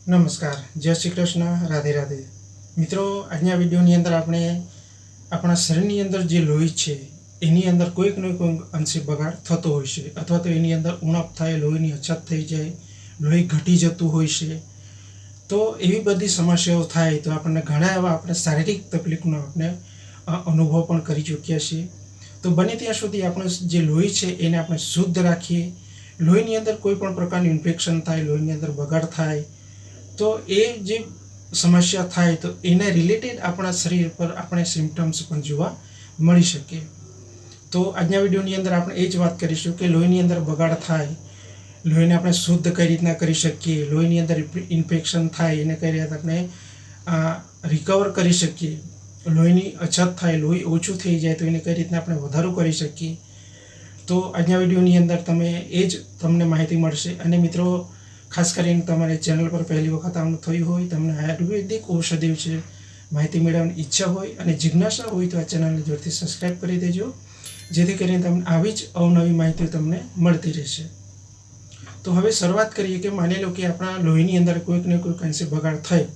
નમસ્કાર, જય શ્રી કૃષ્ણ, રાધે રાધે. મિત્રો, આજના વિડીયોની અંદર આપણે આપણા શરીરની અંદર જે લોહી છે એની અંદર કોઈકનો કોઈ અંશે બગાડ થતો હોય છે, અથવા તો એની અંદર ઉણપ થાય, લોહીની અછત થઈ જાય, લોહી ઘટી જતું હોય છે. તો એવી બધી સમસ્યાઓ થાય તો આપણને ઘણા એવા આપણે શારીરિક તકલીફનો આપણે અનુભવ પણ કરી ચૂક્યા છીએ. તો બને ત્યાં સુધી આપણે જે લોહી છે એને આપણે શુદ્ધ રાખીએ. લોહીની અંદર કોઈ પણ પ્રકારનું ઇન્ફેક્શન થાય, લોહીની અંદર બગાડ થાય તો એ જે સમસ્યા થાય તો એને રિલેટેડ આપણા શરીર પર આપણે સિમ્ટમ્સ પણ જોવા મળી શકે. તો આજના વિડીયોની અંદર આપણે એ જ વાત કરીશું કે લોહીની અંદર બગાડ થાય, લોહીને આપણે શુદ્ધ કઈ રીતના કરી શકીએ, લોહીની અંદર ઇન્ફેક્શન થાય એને કઈ રીતે આપણે રિકવર કરી શકીએ, લોહીની અછત થાય, લોહી ઓછું થઈ જાય તો એને કઈ રીતના આપણે વધારો કરી શકીએ. તો આજના વિડીયોની અંદર એ જ તમને માહિતી મળશે. અને મિત્રો, ખાસ કરીને તમારે ચેનલ પર પહેલી વખત આવવાનું થયું હોય, તમને આયુર્વેદિક ઔષધિ વિશે માહિતી મેળવવાની ઈચ્છા હોય અને જિજ્ઞાસા હોય તો આ ચેનલને જોરથી સબસ્ક્રાઈબ કરી દેજો, જેથી કરીને તમને આવી જ અવનવી માહિતી તમને મળતી રહેશે. તો હવે શરૂઆત કરીએ કે માની લો કે આપણા લોહીની અંદર કોઈકને કોઈક અંશે બગાડ થાય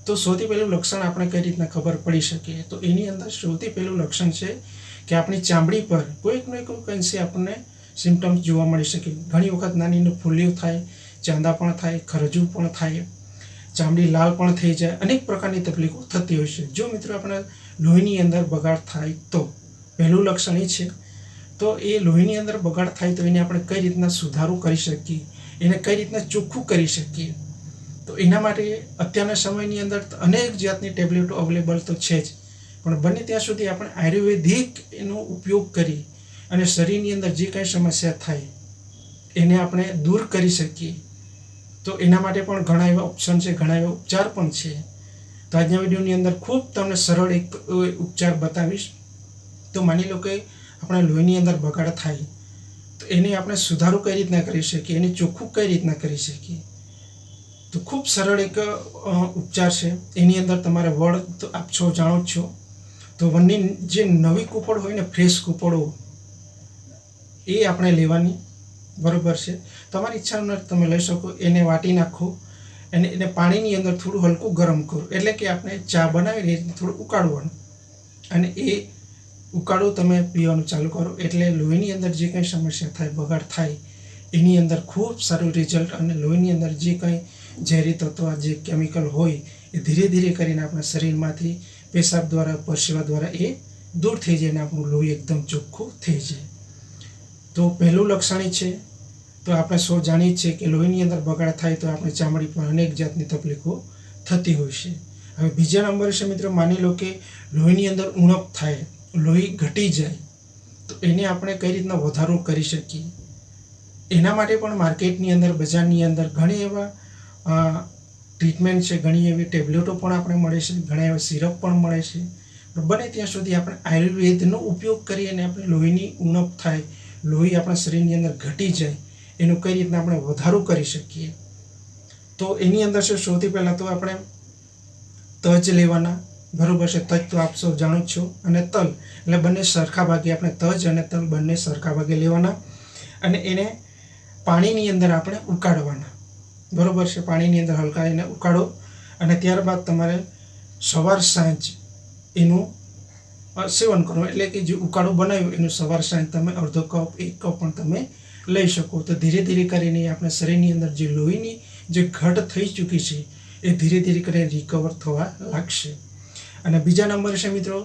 તો સૌથી પહેલું લક્ષણ આપણે કઈ રીતના ખબર પડી શકે. તો એની અંદર સૌથી પહેલું લક્ષણ છે કે આપણી ચામડી પર કોઈકને કોઈક અંશે આપણને સિમ્ટમ્સ જોવા મળી શકે. ઘણી વખત નાની ફૂલીઓ થાય, ચાંદા પણ થાય, ખરજવું પણ થાય, ચામડી લાલ પણ થઈ જાય, અનેક પ્રકારની તકલીફો થતી હોય છે. જો મિત્રો આપણા લોહીની અંદર બગાડ થાય તો પહેલું લક્ષણ એ છે. તો એ લોહીની અંદર બગાડ થાય તો એને આપણે કઈ રીતના સુધારો કરી શકીએ, એને કઈ રીતના ચોખ્ખું કરી શકીએ. તો એના માટે અત્યારના સમયની અંદર અનેક જાતની ટેબ્લેટો અવેલેબલ તો છે જ, પણ બને ત્યાં સુધી આપણે આયુર્વેદિક એનો ઉપયોગ કરી અને શરીરની અંદર જે કંઈ સમસ્યા થાય એને આપણે દૂર કરી શકીએ. તો એના માટે પણ ઘણા એવા ઓપ્શન છે, ઘણા એવા ઉપચાર પણ છે. તો આજના વિડીયોની અંદર ખૂબ તમને સરળ એક ઉપચાર બતાવીશ. તો માની લો કે આપણા લોહીની અંદર બગાડ થાય તો એને આપણે સુધારો કઈ રીતના કરી શકીએ, એને ચોખ્ખું કઈ રીતના કરી શકીએ. તો ખૂબ સરળ એક ઉપચાર છે. એની અંદર તમારે વડ તો આપ જાણો જ છો. તો વડની જે નવી કૂપળ હોય ને, ફ્રેશ કૂપળો, એ આપણે લેવાની, બરોબર છે. તમારી ઈચ્છા અનુસાર તમે લઈ શકો. એને વાટી નાખો અને એને પાણીની અંદર થોડું હલકું ગરમ કરો, એટલે કે આપણે ચા બનાવીને થોડું ઉકાળવાનું, અને એ ઉકાળો તમે પીવાનું ચાલુ કરો એટલે લોહીની અંદર જે કંઈ સમસ્યા થાય, બગાડ થાય, એની અંદર ખૂબ સારું રિઝલ્ટ, અને લોહીની અંદર જે કંઈ ઝેરી તત્વ, જે કેમિકલ હોય એ ધીરે ધીરે કરીને આપણા શરીરમાંથી પેશાબ દ્વારા, પરસેવા દ્વારા એ દૂર થઈ જાય અને આપણું લોહી એકદમ ચોખ્ખું થઈ જાય. તો પહેલું લક્ષણ છે. તો આપણે સૌ જાણીએ છીએ કે લોહીની અંદર બગાડ થાય તો આપણે ચામડી પર અનેક જાતની તકલીફો થતી હોય છે. હવે બીજા નંબર છે મિત્રો, માની લો કે લોહીની અંદર ઉણપ થાય, લોહી ઘટી જાય તો એને આપણે કઈ રીતના વધારો કરી શકીએ. એના માટે પણ માર્કેટની અંદર, બજારની અંદર ઘણી એવા ટ્રીટમેન્ટ છે, ઘણી એવી ટેબ્લેટો પણ આપણે મળે છે, ઘણા એવા સિરપ પણ મળે છે. બને ત્યાં સુધી આપણે આયુર્વેદનો ઉપયોગ કરી અને આપણે લોહીની ઉણપ થાય, લોહી આપણા શરીરની અંદર ઘટી જાય, એનું કઈ રીતના આપણે વધારો કરી શકીએ. તો એની અંદર છે સૌથી પહેલાં તો આપણે તજ લેવાના, બરોબર છે. તજ તો આપ સૌ જાણો જ છો, અને તલ, એટલે બંને સરખા ભાગે આપણે તજ અને તલ બંને સરખા ભાગે લેવાના અને એને પાણીની અંદર આપણે ઉકાળવાના, બરોબર છે. પાણીની અંદર હલકા એને ઉકાળો અને ત્યારબાદ તમારે સવાર સાંજ એનું સેવન કરવું, એટલે કે જે ઉકાળો બનાવ્યો એનું સવાર સાંજ તમે અડધો કપ, 1 કપ પણ તમે લઈ શકો. તો ધીરે ધીરે કરીને આપણા શરીરની અંદર જે લોહીની જે ઘટ થઈ ચૂકી છે એ ધીરે ધીરે કરીને રિકવર થવા લાગશે. અને બીજા નંબર છે મિત્રો,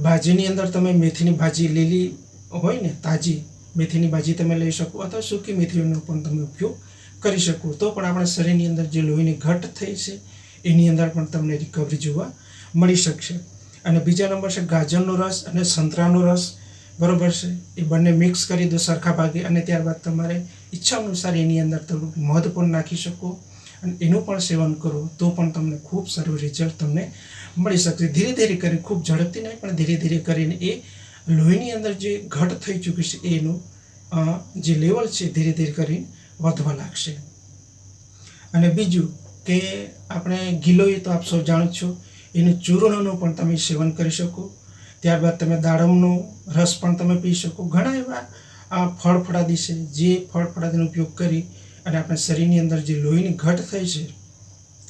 ભાજીની અંદર તમે મેથીની ભાજી લીલી હોય ને, તાજી મેથીની ભાજી તમે લઈ શકો, અથવા સૂકી મેથીનો પણ તમે ઉપયોગ કરી શકો. તો પણ આપણા શરીરની અંદર જે લોહીની ઘટ થઈ છે એની અંદર પણ તમને રિકવરી જોવા મળી શકશે. અને બીજા નંબર છે ગાજરનો રસ અને સંતરાનો રસ, બરોબર છે. એ બંને મિક્સ કરી દો સરખા ભાગે અને ત્યારબાદ તમારે ઈચ્છા અનુસાર એની અંદર થોડુંક મધ પણ નાખી શકો અને એનું પણ સેવન કરો તો પણ તમને ખૂબ સારું રિઝલ્ટ તમને મળી શકશે. ધીરે ધીરે કરી, ખૂબ ઝડપથી નહીં પણ ધીરે ધીરે કરીને એ લોહીની અંદર જે ઘટ થઈ ચૂકી છે એનું જે લેવલ છે ધીરે ધીરે કરીને વધવા લાગશે. અને બીજું કે આપણે ગિલોઈ તો આપ સૌ જાણો છો, એનું ચૂર્ણનું પણ તમે સેવન કરી શકો. ત્યારબાદ તમે દાડમનો રસ પણ તમે પી શકો. ઘણા એવા ફળફળાદી છે, જે ફળફળાદીનો ઉપયોગ કરી અને આપણા શરીરની અંદર જે લોહીની ઘટ થઈ છે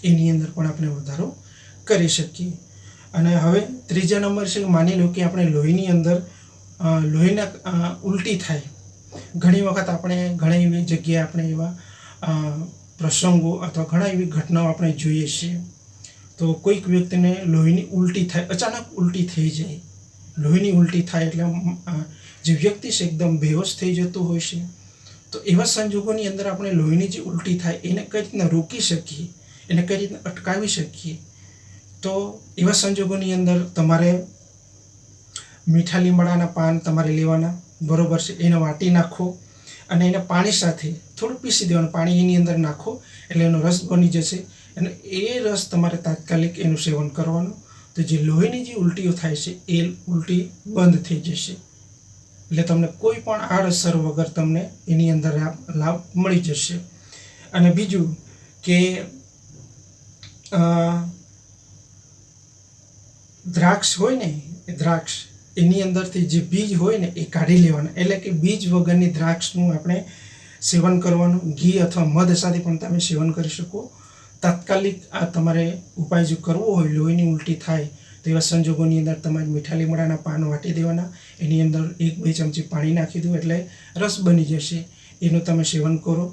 એની અંદર પણ આપણે વધારો કરી શકીએ. અને હવે ત્રીજા નંબર છે કે માની લો કે આપણે લોહીની અંદર લોહીના ઉલટી થાય. ઘણી વખત આપણે ઘણી એવી જગ્યાએ આપણે એવા પ્રસંગો અથવા ઘણા એવી ઘટનાઓ આપણે જોઈએ છીએ. તો કોઈક વ્યક્તિને લોહીની ઉલટી થાય, અચાનક ઉલટી થઈ જાય. લોહીની ઉલટી થાય એટલે જે વ્યક્તિ છે એકદમ બેહોશ થઈ જતું હોય છે. તો એવા સંજોગોની અંદર આપણે લોહીની જે ઉલટી થાય એને કઈ રીતના રોકી શકીએ, એને કઈ રીતના અટકાવી શકીએ. તો એવા સંજોગોની અંદર તમારે મીઠા લીમડાના પાન તમારે લેવાના, બરોબર છે. એને વાટી નાખો અને એને પાણી સાથે થોડું પીસી દેવાનું. પાણી એની અંદર નાખો એટલે એનો રસ બની જશે અને એ રસ તમારે તાત્કાલિક એનું સેવન કરવાનું. તો જે લોહીની જે ઉલટીઓ થાય છે એ ઉલટી બંધ થઈ જશે. એટલે તમને કોઈ પણ આડઅસર વગર તમને એની અંદર લાભ મળી જશે. અને બીજું કે દ્રાક્ષ હોય ને, એ દ્રાક્ષ એની અંદરથી જે બીજ હોય ને એ કાઢી લેવાના. એટલે કે બીજ વગરની દ્રાક્ષનું આપણે સેવન કરવાનું. ઘી અથવા મધ સાથે પણ તમે સેવન કરી શકો. તાત્કાલિક આ તમારે ઉપાય જો કરવો હોય, લોહીની ઉલટી થાય તો એવા સંજોગોની અંદર તમારે મીઠા લીમડાના પાન વાટી દેવાના, એની અંદર 1-2 ચમચી પાણી નાખી દો એટલે રસ બની જશે. એનું તમે સેવન કરો.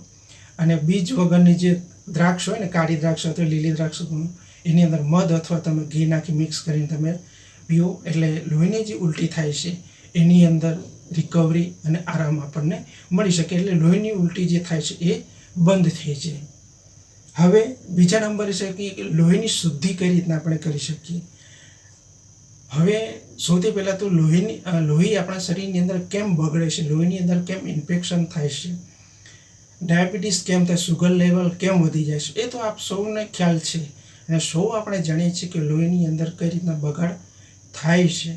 અને બીજ વગરની જે દ્રાક્ષ હોય ને, કાળી દ્રાક્ષ અથવા લીલી દ્રાક્ષ, એની અંદર મધ અથવા તમે ઘી નાખી મિક્સ કરીને તમે પીઓ એટલે લોહીની જે ઉલટી થાય છે એની અંદર રિકવરી અને આરામ આપણને મળી શકે. એટલે લોહીની ઉલટી જે થાય છે એ બંધ થઈ જાય. હવે બીજા નંબર છે કે લોહીની શુદ્ધિ કઈ રીતના આપણે કરી શકીએ. હવે સૌથી પહેલાં તો લોહી આપણા શરીરની અંદર કેમ બગડે છે, લોહીની અંદર કેમ ઇન્ફેક્શન થાય છે, ડાયાબિટીસ કેમ થાય, સુગર લેવલ કેમ વધી જાય છે, એ તો આપ સૌને ખ્યાલ છે. અને સૌ આપણે જાણીએ છીએ કે લોહીની અંદર કઈ રીતના બગાડ થાય છે.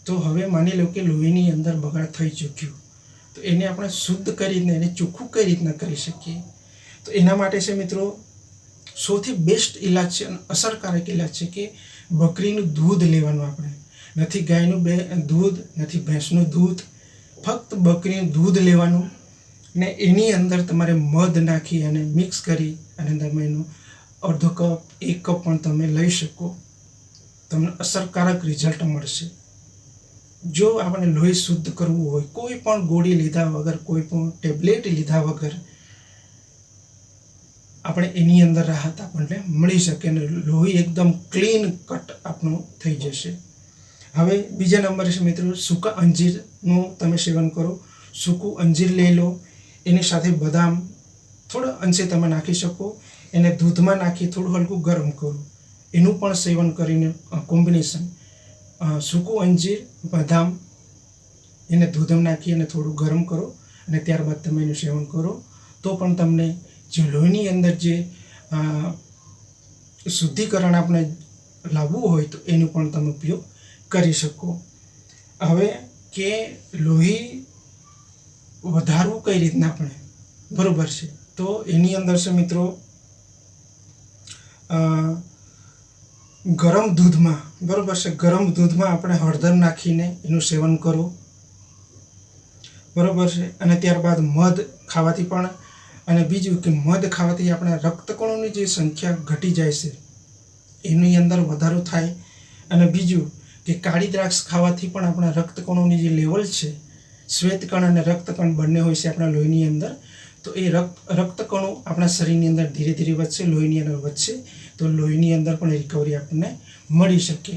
તો હવે માની લો કે લોહીની અંદર બગાડ થઈ ચૂક્યું, તો એને આપણે શુદ્ધ કરીને એને ચોખ્ખું કઈ રીતના કરી શકીએ. તો એના માટે છે મિત્રો, સૌથી બેસ્ટ ઇલાજ છે અને અસરકારક ઇલાજ છે કે બકરીનું દૂધ લેવાનું. આપણે નથી ગાયનું દૂધ, નથી ભેંસનું દૂધ, ફક્ત બકરીનું દૂધ લેવાનું ને એની અંદર તમારે મધ નાખી અને મિક્સ કરી અને તમે એનું અડધો કપ 1 કપ પણ તમે લઈ શકો. તમને અસરકારક રિઝલ્ટ મળશે. જો આપણે લોહી શુદ્ધ કરવું હોય, કોઈ પણ ગોળી લીધા વગર, કોઈ પણ ટેબ્લેટ લીધા વગર આપણે એની અંદર રાહત આપણને મળી શકે અને લોહી એકદમ ક્લીન કટ આપણું થઈ જશે. હવે બીજા નંબર છે મિત્રો, સૂકા અંજીરનું તમે સેવન કરો. સૂકું અંજીર લઈ લો, એની સાથે બદામ થોડા અંશે તમે નાખી શકો. એને દૂધમાં નાખી થોડું હલકું ગરમ કરો. એનું પણ સેવન કરીને કોમ્બિનેશન સૂકું અંજીર, બદામ, એને દૂધમાં નાખી અને થોડું ગરમ કરો અને ત્યારબાદ તમે એનું સેવન કરો. તો પણ તમને જે લોહીની અંદર જે શુદ્ધિકરણ આપણે લાવવું હોય તો એનું પણ તમે ઉપયોગ કરી શકો. હવે કે લોહી વધારવું કઈ રીતના આપણે, બરાબર છે. તો એની અંદર છે મિત્રો, ગરમ દૂધમાં, બરાબર છે, ગરમ દૂધમાં આપણે હળદર નાખીને એનું સેવન કરો, બરાબર છે. અને ત્યારબાદ મધ ખાવાથી પણ, અને બીજું કે મધ ખાવાથી આપણા રક્તકણોની જે સંખ્યા ઘટી જાય છે, એની અંદર વધારો થાય. અને બીજું કે કાળી દ્રાક્ષ ખાવાથી પણ આપણા રક્તકણોની જે લેવલ છે, શ્વેતકણ અને રક્તકણ બંને હોય છે આપણા લોહીની અંદર, તો એ રક્તકણો આપણા શરીરની અંદર ધીરે ધીરે વધશે, લોહીની અંદર વધશે, તો લોહીની અંદર પણ રિકવરી આપણને મળી શકે.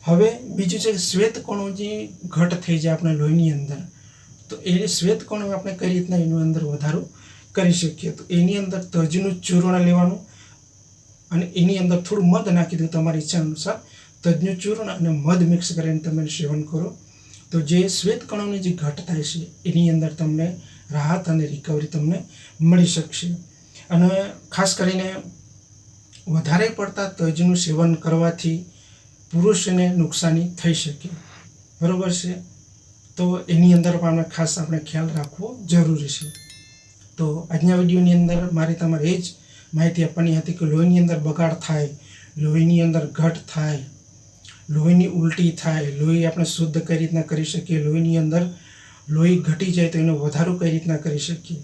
હવે બીજું છે શ્વેતકણો જે ઘટ થઈ જાય આપણા લોહીની અંદર, તો એ શ્વેતકણો આપણે કઈ રીતના એની અંદર વધારો કરી શકીએ. તો એની અંદર તજનું ચૂર્ણ લેવાનું અને એની અંદર થોડું મધ નાખી દો તમારી ઈચ્છા અનુસાર. તજનું ચૂર્ણ અને મધ મિક્સ કરીને તમે સેવન કરો તો જે શ્વેતકણોની જે ઘટ થાય છે એની અંદર તમને રાહત અને રિકવરી તમને મળી શકશે. અને ખાસ કરીને વધારે પડતા તજનું સેવન કરવાથી પુરુષને નુકસાની થઈ શકે, બરાબર છે. તો એની અંદર પણ ખાસ આપણે ખ્યાલ રાખવો જરૂરી છે. તો આજના વિડીયોની અંદર મારે તમારે એ જ માહિતી આપવાની હતી કે લોહીની અંદર બગાડ થાય, લોહીની અંદર ઘટ થાય, લોહીની ઉલટી થાય, લોહી આપણે શુદ્ધ કઈ રીતના કરી શકીએ, લોહીની અંદર લોહી ઘટી જાય તો એનો વધારો કઈ રીતના કરી શકીએ,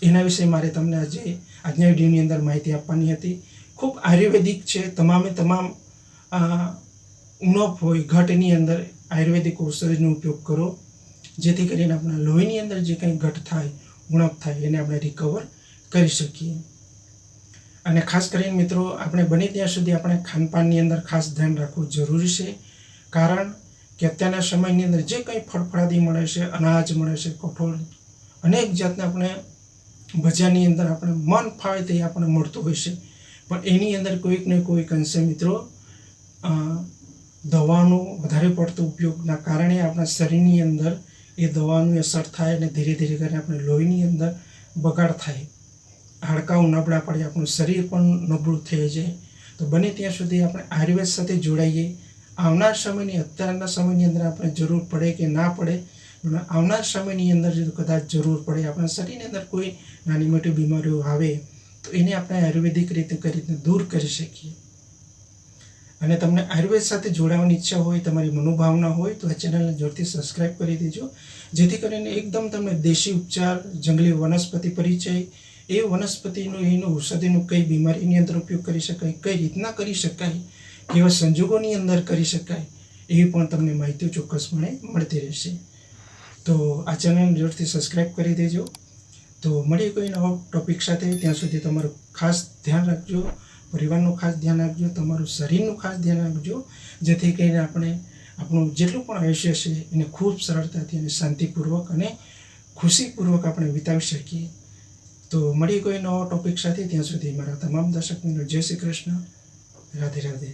એના વિશે મારે તમને આજના વિડીયોની અંદર માહિતી આપવાની હતી. ખૂબ આયુર્વેદિક છે. તમામે તમામ ઉણપ હોય ઘટની અંદર આયુર્વેદિક ઔષધિનો ઉપયોગ કરો, જેથી કરીને આપણા લોહીની અંદર જે કંઈ ઘટ થાય, ઉણપ થાય એને આપણે રિકવર કરી શકીએ. અને ખાસ કરીને મિત્રો આપણે બને ત્યાં સુધી આપણે ખાનપાનની અંદર ખાસ ધ્યાન રાખવું જરૂરી છે. કારણ કે અત્યારના સમયની અંદર જે કંઈ ફળફળાદી મળે છે, અનાજ મળે છે, કઠોળ, અનેક જાતના આપણે બજારની અંદર આપણે મન ફાવે તે આપણને મળતું હોય છે, પણ એની અંદર કોઈક ને કોઈક અંશે મિત્રો દવાનો વધારે પડતો ઉપયોગના કારણે આપણા શરીરની અંદર એ દવાની અસર થાય અને ધીરે ધીરે કરીને આપણે લોહીની અંદર બગાડ થાય, હાડકાઓ નબળા પડે, આપણું શરીર પણ નબળું થઈ જાય. તો બને ત્યાં સુધી આપણે આયુર્વેદ સાથે જોડાઈએ. આવનાર સમયની અત્યારના સમયની અંદર આપણે જરૂર પડે કે ના પડે, આવનાર સમયની અંદર જો કદાચ જરૂર પડે, આપણા શરીરની અંદર કોઈ નાની મોટી બીમારીઓ આવે તો એને આપણે આયુર્વેદિક રીતે કઈ રીતે દૂર કરી શકીએ. અને તમને આયુર્વેદ સાથે જોડાવાની ઈચ્છા હોય, તમારી મનોભાવના હોય તો આ ચેનલને જોરથી સબસ્ક્રાઈબ કરી દેજો, જેથી કરીને એકદમ તમને દેશી ઉપચાર, જંગલી વનસ્પતિ પરિચય, એ વનસ્પતિનું એનું ઔષધિનું કઈ બીમારીની અંદર ઉપયોગ કરી શકાય, કઈ રીતના કરી શકાય, કેવા સંજોગોની અંદર કરી શકાય, એવી પણ તમને માહિતીઓ ચોક્કસપણે મળતી રહેશે. તો આ ચેનલને જોરથી સબસ્ક્રાઈબ કરી દેજો. તો મળીએ કોઈ નવા ટોપિક સાથે. ત્યાં સુધી તમારું ખાસ ધ્યાન રાખજો, પરિવારનું ખાસ ધ્યાન રાખજો, તમારું શરીરનું ખાસ ધ્યાન રાખજો, જેથી કરીને આપણે આપણું જેટલું પણ આયુષ્ય છે એને ખૂબ સરળતાથી અને શાંતિપૂર્વક અને ખુશીપૂર્વક આપણે વિતાવી શકીએ. તો મળીએ કોઈ નવા ટોપિક સાથે. ત્યાં સુધી મારા તમામ દર્શક મિત્રો જય શ્રી કૃષ્ણ, રાધે રાધે.